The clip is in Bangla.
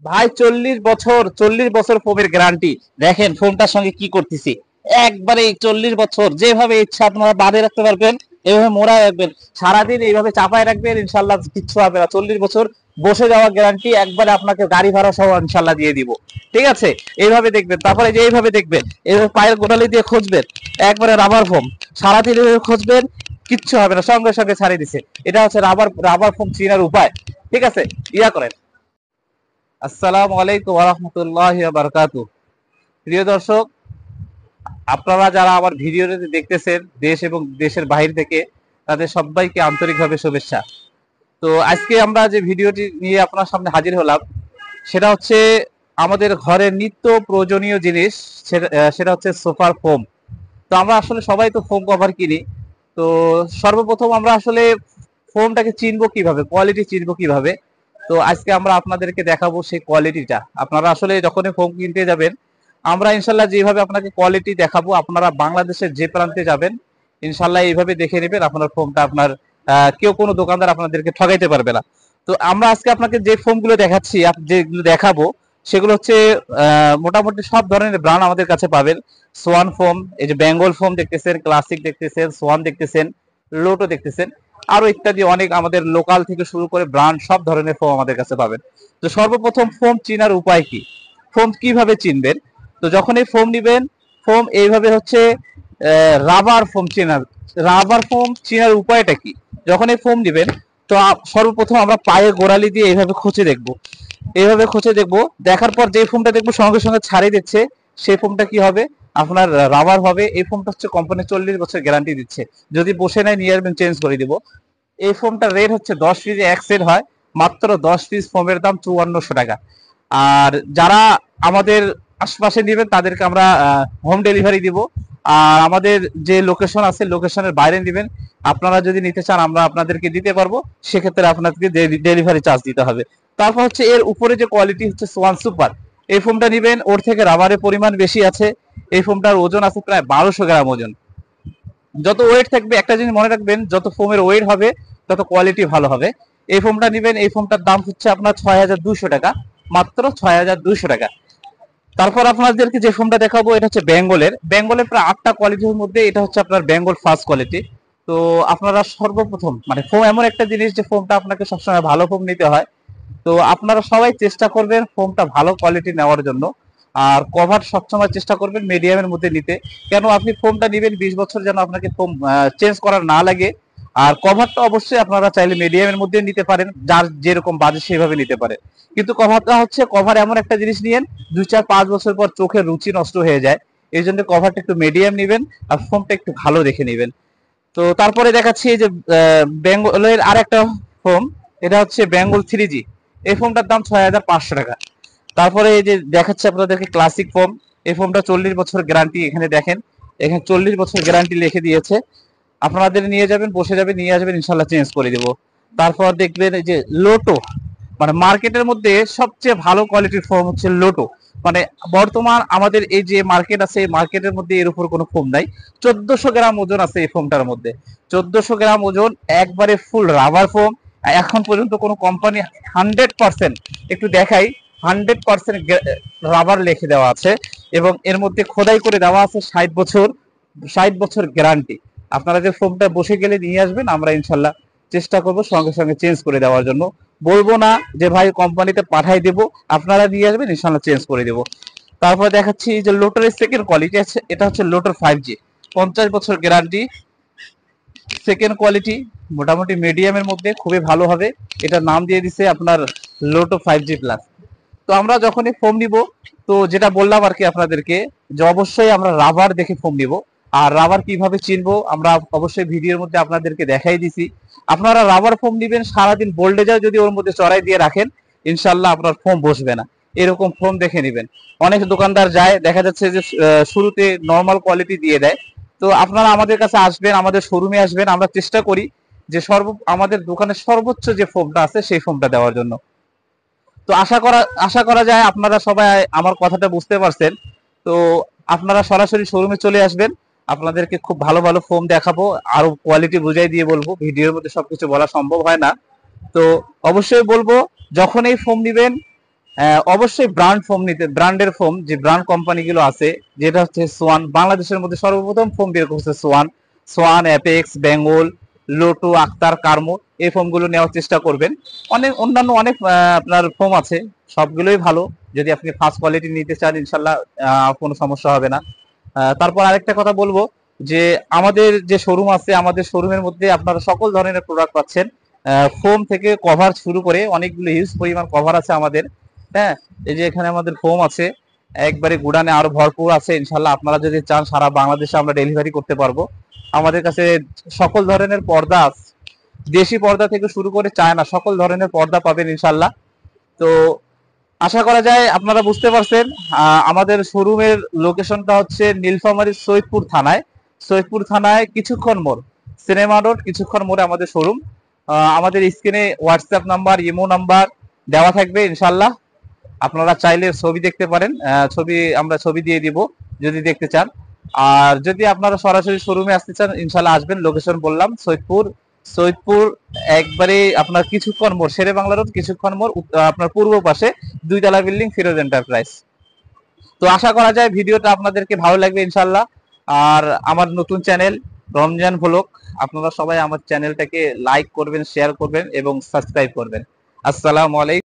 ভাই 40 বছর, 40 বছর ফোমের গ্যারান্টি। দেখেন ফোনটার সঙ্গে কি করতেছি, একবারে 40 বছর যেভাবে ইচ্ছা আপনারা বাঁধে রাখতে পারবেন, এভাবে মোড়ায় রাখবেন, সারাদিন এইভাবে চাপায় রাখবেন, ইনশাল্লাহ কিচ্ছু হবে না। 40 বছর বসে যাওয়া গ্যারান্টি, একবারে আপনাকে গাড়ি ভাড়া সহ ইনশাল্লাহ দিয়ে দিব। ঠিক আছে, এইভাবে দেখবেন। তারপরে যে এইভাবে দেখবেন, এইভাবে পায়ের গোড়ালি দিয়ে খুঁজবেন, একবারে রাবার ফোম, সারাদিন এইভাবে খুঁজবেন, কিচ্ছু হবে না, সঙ্গে সঙ্গে ছাড়িয়ে দিছে। এটা হচ্ছে রাবার রাবার ফোম চিনার উপায়। ঠিক আছে, ইয়া করেন। আসসালামু আলাইকুম ওয়া রাহমাতুল্লাহি ওয়া বারাকাতুহু। প্রিয় দর্শক, আপনারা যারা আমার ভিডিওটি দেখতেছেন দেশ এবং দেশের বাহির থেকে, তাদের সবাইকে আন্তরিকভাবে শুভেচ্ছা। তো আজকে আমরা যে ভিডিওটি নিয়ে আপনার সামনে হাজির হলাম, সেটা হচ্ছে আমাদের ঘরের নিত্য প্রয়োজনীয় জিনিস, সেটা হচ্ছে সোফার ফোম। তো আমরা আসলে সবাই তো ফোম কভার কিনি। তো সর্বপ্রথম আমরা আসলে ফোমটাকে চিনবো কিভাবে, কোয়ালিটি চিনবো কিভাবে। তো আজকে আমরা আপনাদেরকে দেখাবো সেই কোয়ালিটিটা। আপনারা আসলে যখনই ফোম কিনতে যাবেন, আমরা ইনশাল্লাহ যেভাবে আপনাকে কোয়ালিটি দেখাবো, আপনারা বাংলাদেশের যে প্রান্তে যাবেন ইনশাল্লাহ এইভাবে দেখে নেবেন, আপনার ফোমটা আপনার কেউ কোনো দোকানদার আপনাদেরকে ঠগাইতে পারবে না। তো আমরা আজকে আপনাকে যে ফোমগুলো দেখাচ্ছি, যেগুলো দেখাবো, সেগুলো হচ্ছে মোটামুটি সব ধরনের ব্র্যান্ড আমাদের কাছে পাবেন। সোয়ান ফোম, এই যে বেঙ্গল ফোম দেখতেছেন, ক্লাসিক দেখতেছেন, সোয়ান দেখতেছেন, লোটো দেখতেছেন, আরো ইত্যাদি অনেক আমাদের লোকাল থেকে শুরু করে ব্র্যান্ড সব ধরনের ফোম আমাদের কাছে পাবেন। তো সর্বপ্রথম ফোম চিনার উপায় কি, ফোম কিভাবে চিনবেন? তো যখন এই ফোম নিবেন, ফোম এইভাবে হচ্ছে রাবার ফোম চেনার, রাবার ফোম চেনার উপায়টা কি? যখন এই ফোম নিবেন, তো সর্বপ্রথম আমরা পায়ে গোড়ালি দিয়ে এইভাবে খুঁচে দেখবো, এইভাবে খুঁজে দেখবো, দেখার পর যে ফোমটা দেখবো সঙ্গে সঙ্গে ছাড়িয়ে দিচ্ছে, সেই ফোমটা কি হবে? আপনার রাবার হবে। এই ফোমটা হচ্ছে কোম্পানি 40 বছর গ্যারান্টি দিচ্ছে। যদি বসে নাই নিয়ে আসবেন, চেঞ্জ করে দিব। এই ফোমটার রেট হচ্ছে 10 পিসে এক সেট হয়, মাত্র 10 পিস ফোমের দাম 5400 টাকা। আর যারা আমাদের আশপাশে নেবেন তাদেরকে আমরা হোম ডেলিভারি দিব। আর আমাদের যে লোকেশন আছে, লোকেশনের বাইরে নেবেন, আপনারা যদি নিতে চান আমরা আপনাদেরকে দিতে পারবো, সেক্ষেত্রে আপনাদেরকে ডেলিভারি চার্জ দিতে হবে। তারপর হচ্ছে এর উপরে যে কোয়ালিটি হচ্ছে সোয়ান সুপার, এই ফোমটা নিবেন, ওর থেকে রাবারের পরিমাণ বেশি আছে। এই ফোমটার ওজন আছে প্রায় 1200 গ্রাম ওজন। যত ওয়েট থাকবে, একটা জিনিস মনে রাখবেন, যত ফোমের ওয়েট হবে তত কোয়ালিটি ভালো হবে। এই ফোমটা নিবেন, এই ফোমটার দাম হচ্ছে আপনার 6200 টাকা, মাত্র 6200 টাকা। তারপর আপনাদেরকে যে ফোমটা দেখাবো, এটা হচ্ছে বেঙ্গলের প্রায় 8টা কোয়ালিটির মধ্যে এটা হচ্ছে আপনার বেঙ্গল ফার্স্ট কোয়ালিটি। তো আপনারা সর্বপ্রথম, মানে ফোম এমন একটা জিনিস যে ফোমটা আপনাকে সবসময় ভালো ফোম নিতে হয়। তো আপনারা সবাই চেষ্টা করবেন ফোমটা ভালো কোয়ালিটি নেওয়ার জন্য। আর কভার সবসময় চেষ্টা করবেন মিডিয়ামের মধ্যে নিতে। কেন, আপনি ফোমটা নেবেন 20 বছর, যেন আপনাকে ফোম চেঞ্জ করার না লাগে। আর কভারটা অবশ্যই আপনারা চাইলে মিডিয়ামের মধ্যে নিতে পারেন, যার যেরকম বাজেট সেভাবে নিতে পারে। কিন্তু কভারটা হচ্ছে, কভার এমন একটা জিনিস নিয়েন 2 4 5 বছর পর চোখের রুচি নষ্ট হয়ে যায়। এই জন্য কভারটা একটু মিডিয়াম নেবেন, আর ফোমটা একটু ভালো দেখে নেবেন। তো তারপরে দেখাচ্ছি এই যে বেঙ্গলের আর একটা ফোম, এটা হচ্ছে বেঙ্গল 3G। এই ফোমটার দাম 6500 টাকা। তারপরে এই যে দেখাচ্ছে আপনাদেরকে ক্লাসিক ফোম, এই ফোমটা 40 বছর গ্যারান্টি। এখানে দেখেন, এখানে 40 বছর গ্যারান্টি লিখে দিয়েছে। আপনাদের নিয়ে যাবেন, বসে যাবেন, নিয়ে আসবেন, ইনশাল্লাহ চেঞ্জ করে দেবো। তারপর দেখবেন এই যে লোটো, মানে মার্কেটের মধ্যে সবচেয়ে ভালো কোয়ালিটির ফোম হচ্ছে লোটো। মানে বর্তমান আমাদের এই যে মার্কেট আছে, এই মার্কেটের মধ্যে এর উপর কোনো ফোম নাই। 1400 গ্রাম ওজন আছে এই ফোমটার মধ্যে, 1400 গ্রাম ওজন, একবারে ফুল রাবার ফোম। এখন পর্যন্ত কোনো কোম্পানি 100%, একটু দেখাই, 100% রাবার লিখে দেওয়া আছে, এবং এর মধ্যে খোদাই করে দেওয়া আছে 60 বছর, 60 বছর গ্যারান্টি। আপনারা যে ফোমটা বসে গেলে নিয়ে আসবেন, আমরা ইনশাল্লাহ চেষ্টা করব সঙ্গে সঙ্গে চেঞ্জ করে দেওয়ার জন্য। বলবো না যে ভাই কোম্পানিতে পাঠাই দেবো, আপনারা নিয়ে আসবেন, ইনশাল্লাহ চেঞ্জ করে দেবো। তারপরে দেখাচ্ছি যে লোটোর সেকেন্ড কোয়ালিটি আছে, এটা হচ্ছে লোটোর 5G, 50 বছর গ্যারান্টি, সেকেন্ড কোয়ালিটি, মোটামুটি মিডিয়ামের মধ্যে, খুবই ভালো হবে। এটা নাম দিয়ে দিছে আপনার লোটো 5G প্লাস। তো আমরা যখনই ফোম নিব, তো যেটা বললাম আর কি আপনাদেরকে, যে অবশ্যই আমরা রাবার দেখে ফোম নিব। আর রাবার কিভাবে চিনবো আমরা অবশ্যই ভিডিওর মধ্যে আপনাদেরকে দেখাই দিছি। আপনারা রাবার ফোম নিবেন, সারাদিন বোল্ডেজার যদি ওর মধ্যে চড়াই দিয়ে রাখেন, ইনশাল্লাহ আপনার ফোম বসবে না। এরকম ফোম দেখে নেবেন। অনেক দোকানদার যায়, দেখা যাচ্ছে যে শুরুতে নর্মাল কোয়ালিটি দিয়ে দেয়। তো আপনারা আমাদের কাছে আসবেন, আমাদের শোরুমে আসবেন, আমরা চেষ্টা করি যে আমাদের দোকানের সর্বোচ্চ যে ফোমটা আছে সেই ফোমটা দেওয়ার জন্য। তো আশা করা যায় আপনারা সবাই আমার কথাটা বুঝতে পারছেন। তো আপনারা সরাসরি শোরুমে চলে আসবেন, আপনাদেরকে খুব ভালো ভালো ফোম দেখাবো, আরো কোয়ালিটি বুঝাই দিয়ে বলবো, ভিডিওর মধ্যে সবকিছু বলা সম্ভব হয় না। তো অবশ্যই বলবো, যখন এই ফোম নিবেন অবশ্যই ব্র্যান্ড ফোম নিতে, ব্র্যান্ডের ফোম, যে ব্র্যান্ড কোম্পানিগুলো আছে, যেটা হচ্ছে সোয়ান, বাংলাদেশের মধ্যে সর্বপ্রথম ফোম বের করছে Swan. Swan, Apex, Bengal, Lotto, Akhtar, কার্মো, এই ফোমগুলো নেওয়ার চেষ্টা করবেন। অনেক অন্যান্য অনেক আপনার ফোম আছে, সবগুলোই ভালো। যদি আপনি ফার্স্ট কোয়ালিটি নিতে চান, ইনশাল্লাহ কোনো সমস্যা হবে না। তারপর আরেকটা কথা বলবো যে আমাদের যে শোরুম আছে, আমাদের শোরুমের মধ্যে আপনারা সকল ধরনের প্রোডাক্ট পাচ্ছেন। ফোম থেকে কভার শুরু করে অনেকগুলো হিউজ পরিমাণ কভার আছে আমাদের। হ্যাঁ, এই যে এখানে আমাদের ফোম আছে, একবারে গুডানে আরো ভরপুর আছে। ইনশাল্লাহ আপনারা যদি চান সারা বাংলাদেশে আমরা ডেলিভারি করতে পারবো। আমাদের কাছে সকল ধরনের পর্দা আছে, দেশি পর্দা থেকে শুরু করে চায়না সকল ধরনের পর্দা পাবেন ইনশাল্লাহ। তো আশা করা যায় আপনারা বুঝতে পারছেন। আমাদের শোরুমের লোকেশনটা হচ্ছে নীলফামারী সৈয়দপুর থানায়, সৈয়দপুর থানায় কিছুক্ষণ মোড়, সিনেমা রোড কিছুক্ষণ মোড়ে আমাদের শোরুম। আমাদের স্ক্রিনে হোয়াটসঅ্যাপ নাম্বার, ইমো নাম্বার দেওয়া থাকবে ইনশাল্লাহ। আপনারা চাইলে ছবি দেখতে পারেন, আমরা ছবি দিয়ে দিব যদি দেখতে চান। আর যদি আপনারা সরাসরি শোরুমে আসতে চান, ইনশাল্লাহ আসবেন। লোকেশন বললাম সৈয়দপুর, সৈয়দপুর একবারে আপনার কিছুক্ষণ মোড়, শেরে বাংলা রোড কিছুক্ষণ মোড়, আপনার পূর্ব পাশে 2 তলা বিল্ডিং, ফিরোজ এন্টারপ্রাইজ। তো আশা করা যায় ভিডিওটা আপনাদেরকে ভালো লাগবে ইনশাল্লাহ। আর আমার নতুন চ্যানেল রমজান ভ্লগ, আপনারা সবাই আমার চ্যানেলটাকে লাইক করবেন, শেয়ার করবেন এবং সাবস্ক্রাইব করবেন। আসসালামু আলাইকুম।